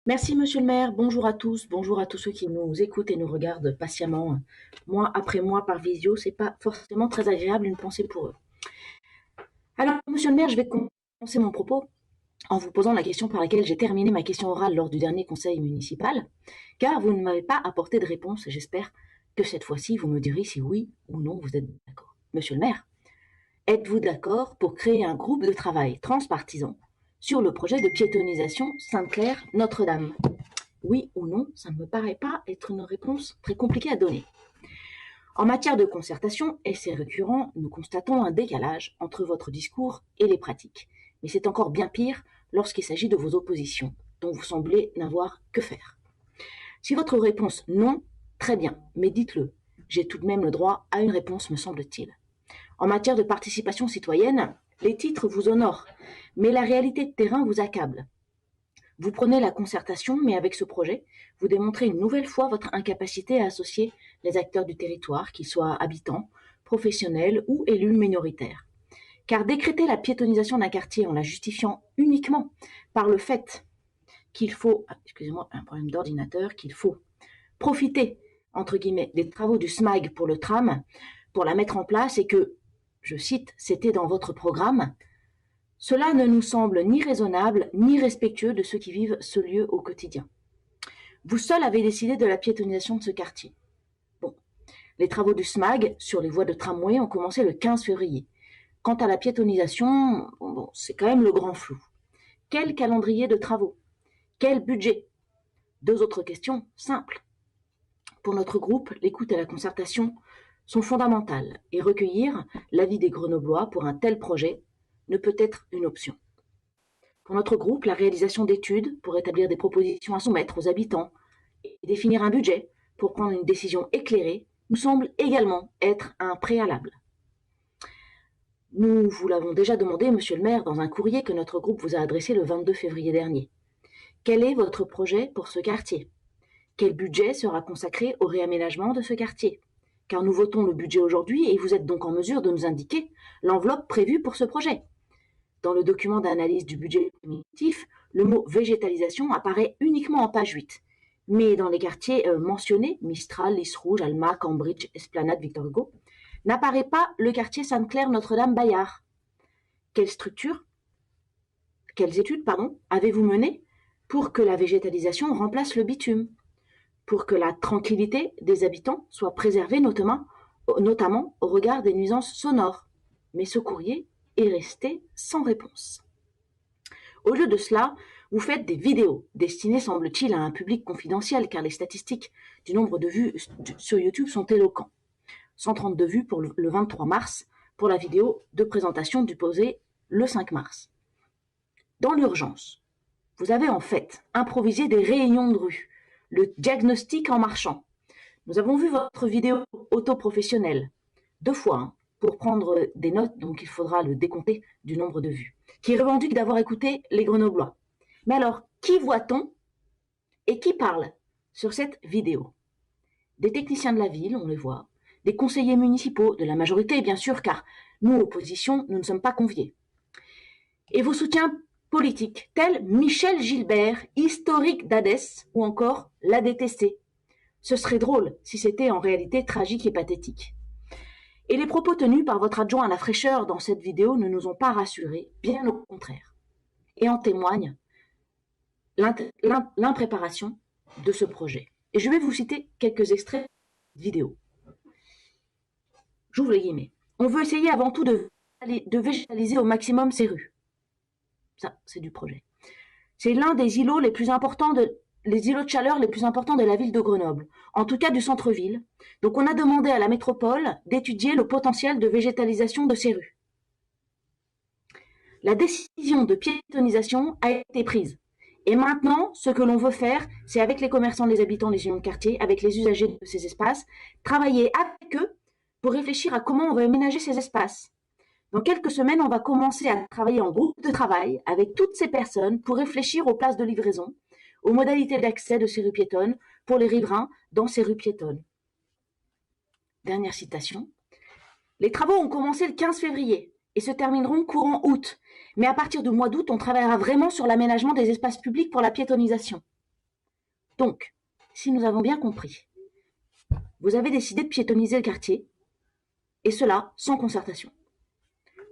Merci Monsieur le maire, bonjour à tous ceux qui nous écoutent et nous regardent patiemment, mois après mois par visio, c'est pas forcément très agréable, une pensée pour eux. Alors Monsieur le maire, je vais commencer mon propos en vous posant la question par laquelle j'ai terminé ma question orale lors du dernier conseil municipal, car vous ne m'avez pas apporté de réponse, j'espère que cette fois-ci vous me direz si oui ou non vous êtes d'accord. Monsieur le maire, êtes-vous d'accord pour créer un groupe de travail transpartisan sur le projet de piétonisation Sainte-Claire-Notre-Dame? Oui ou non, ça ne me paraît pas être une réponse très compliquée à donner. En matière de concertation, et c'est récurrent, nous constatons un décalage entre votre discours et les pratiques. Mais c'est encore bien pire lorsqu'il s'agit de vos oppositions, dont vous semblez n'avoir que faire. Si votre réponse non, très bien, mais dites-le. J'ai tout de même le droit à une réponse, me semble-t-il. En matière de participation citoyenne, les titres vous honorent, mais la réalité de terrain vous accable. Vous prenez la concertation, mais avec ce projet, vous démontrez une nouvelle fois votre incapacité à associer les acteurs du territoire, qu'ils soient habitants, professionnels ou élus minoritaires. Car décréter la piétonisation d'un quartier en la justifiant uniquement par le fait qu'il faut, excusez-moi, un problème d'ordinateur, qu'il faut profiter, entre guillemets, des travaux du SMAG pour le tram, pour la mettre en place et que, je cite, c'était dans votre programme, cela ne nous semble ni raisonnable ni respectueux de ceux qui vivent ce lieu au quotidien. Vous seul avez décidé de la piétonisation de ce quartier. Bon, les travaux du SMAG sur les voies de tramway ont commencé le 15 février. Quant à la piétonisation, bon, c'est quand même le grand flou. Quel calendrier de travaux? Quel budget? Deux autres questions simples. Pour notre groupe, l'écoute et la concertation sont fondamentales et recueillir l'avis des Grenoblois pour un tel projet ne peut être une option. Pour notre groupe, la réalisation d'études pour établir des propositions à soumettre aux habitants et définir un budget pour prendre une décision éclairée nous semble également être un préalable. Nous vous l'avons déjà demandé, Monsieur le maire, dans un courrier que notre groupe vous a adressé le 22 février dernier. Quel est votre projet pour ce quartier? Quel budget sera consacré au réaménagement de ce quartier? Car nous votons le budget aujourd'hui et vous êtes donc en mesure de nous indiquer l'enveloppe prévue pour ce projet. Dans le document d'analyse du budget primitif, le mot végétalisation apparaît uniquement en page 8. Mais dans les quartiers mentionnés, Mistral, Lys Rouge, Alma, Cambridge, Esplanade, Victor Hugo, n'apparaît pas le quartier Sainte-Claire, Notre-Dame-Bayard. Quelles études, avez-vous menées pour que la végétalisation remplace le bitume, pour que la tranquillité des habitants soit préservée notamment au regard des nuisances sonores? Mais ce courrier est resté sans réponse. Au lieu de cela, vous faites des vidéos destinées, semble-t-il, à un public confidentiel, car les statistiques du nombre de vues sur YouTube sont éloquents. 132 vues pour le 23 mars, pour la vidéo de présentation déposée le 5 mars. Dans l'urgence, vous avez en fait improvisé des réunions de rue, le diagnostic en marchant. Nous avons vu votre vidéo auto-professionnelle, 2 fois, pour prendre des notes, donc il faudra le décompter du nombre de vues, qui revendique d'avoir écouté les Grenoblois. Mais alors, qui voit-on et qui parle sur cette vidéo? Des techniciens de la ville, on les voit, des conseillers municipaux, de la majorité bien sûr, car nous, opposition, nous ne sommes pas conviés. Et vos soutiens politiques, tels Michel Gilbert, historique d'Hadès, ou encore l'ADTC. Ce serait drôle si c'était en réalité tragique et pathétique. Et les propos tenus par votre adjoint à la fraîcheur dans cette vidéo ne nous ont pas rassurés, bien au contraire. Et en témoigne l'impréparation de ce projet. Et je vais vous citer quelques extraits de vidéo. J'ouvre les guillemets. On veut essayer avant tout de végétaliser au maximum ces rues. Ça, c'est du projet. C'est l'un des îlots les plus importants les îlots de chaleur les plus importants de la ville de Grenoble, en tout cas du centre-ville. Donc on a demandé à la métropole d'étudier le potentiel de végétalisation de ces rues. La décision de piétonisation a été prise. Et maintenant, ce que l'on veut faire, c'est avec les commerçants, les habitants, les unions de quartier, avec les usagers de ces espaces, travailler avec eux pour réfléchir à comment on va aménager ces espaces. Dans quelques semaines, on va commencer à travailler en groupe de travail avec toutes ces personnes pour réfléchir aux places de livraison, aux modalités d'accès de ces rues piétonnes pour les riverains dans ces rues piétonnes. Dernière citation. Les travaux ont commencé le 15 février et se termineront courant août. Mais à partir du mois d'août, on travaillera vraiment sur l'aménagement des espaces publics pour la piétonisation. Donc, si nous avons bien compris, vous avez décidé de piétonniser le quartier, et cela sans concertation.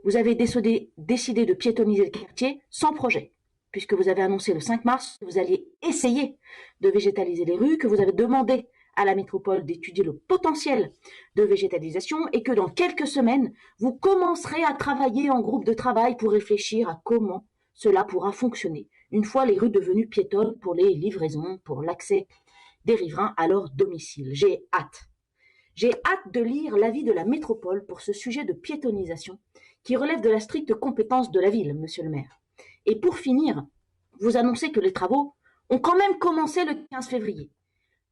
Vous avez décidé de piétonniser le quartier sans projet, puisque vous avez annoncé le 5 mars que vous alliez essayer de végétaliser les rues, que vous avez demandé à la métropole d'étudier le potentiel de végétalisation et que dans quelques semaines, vous commencerez à travailler en groupe de travail pour réfléchir à comment cela pourra fonctionner, une fois les rues devenues piétonnes pour les livraisons, pour l'accès des riverains à leur domicile. J'ai hâte. J'ai hâte de lire l'avis de la métropole pour ce sujet de piétonisation qui relève de la stricte compétence de la ville, monsieur le maire. Et pour finir, vous annoncez que les travaux ont quand même commencé le 15 février.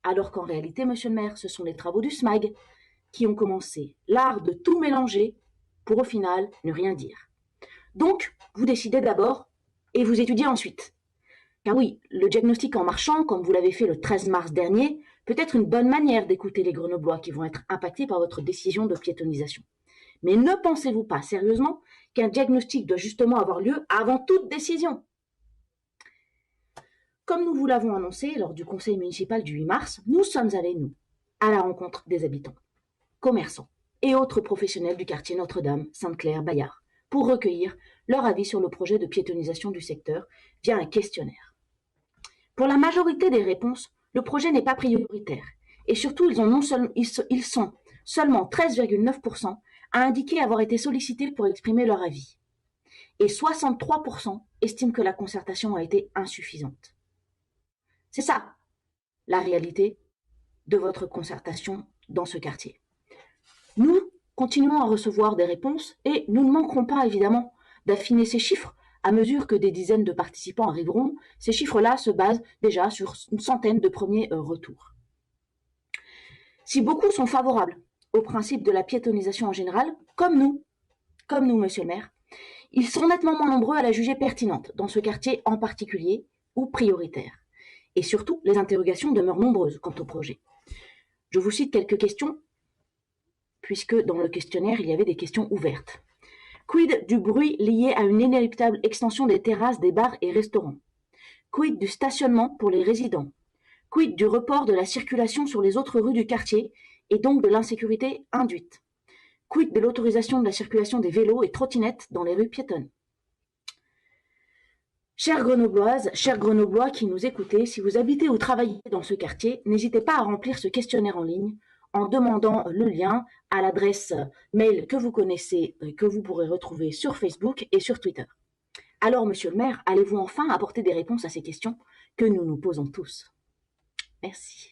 Alors qu'en réalité, monsieur le maire, ce sont les travaux du SMAG qui ont commencé. L'art de tout mélanger pour au final ne rien dire. Donc, vous décidez d'abord et vous étudiez ensuite. Car oui, le diagnostic en marchant, comme vous l'avez fait le 13 mars dernier, peut être une bonne manière d'écouter les Grenoblois qui vont être impactés par votre décision de piétonisation. Mais ne pensez-vous pas sérieusement qu'un diagnostic doit justement avoir lieu avant toute décision? Comme nous vous l'avons annoncé lors du conseil municipal du 8 mars, nous sommes allés, nous, à la rencontre des habitants, commerçants et autres professionnels du quartier Notre-Dame, Sainte-Claire, Bayard, pour recueillir leur avis sur le projet de piétonisation du secteur via un questionnaire. Pour la majorité des réponses, le projet n'est pas prioritaire et surtout ils sont seulement 13,9% à indiquer avoir été sollicités pour exprimer leur avis et 63% estiment que la concertation a été insuffisante. C'est ça, la réalité de votre concertation dans ce quartier. Nous continuons à recevoir des réponses et nous ne manquerons pas évidemment d'affiner ces chiffres à mesure que des dizaines de participants arriveront. Ces chiffres-là se basent déjà sur une centaine de premiers retours. Si beaucoup sont favorables au principe de la piétonisation en général, comme nous, monsieur le maire, ils sont nettement moins nombreux à la juger pertinente dans ce quartier en particulier ou prioritaire. Et surtout, les interrogations demeurent nombreuses quant au projet. Je vous cite quelques questions, puisque dans le questionnaire, il y avait des questions ouvertes. Quid du bruit lié à une inéluctable extension des terrasses des bars et restaurants? Quid du stationnement pour les résidents? Quid du report de la circulation sur les autres rues du quartier et donc de l'insécurité induite? Quid de l'autorisation de la circulation des vélos et trottinettes dans les rues piétonnes? Chères Grenobloises, chers Grenoblois qui nous écoutez, si vous habitez ou travaillez dans ce quartier, n'hésitez pas à remplir ce questionnaire en ligne en demandant le lien à l'adresse mail que vous connaissez, que vous pourrez retrouver sur Facebook et sur Twitter. Alors, monsieur le maire, allez-vous enfin apporter des réponses à ces questions que nous nous posons tous? Merci.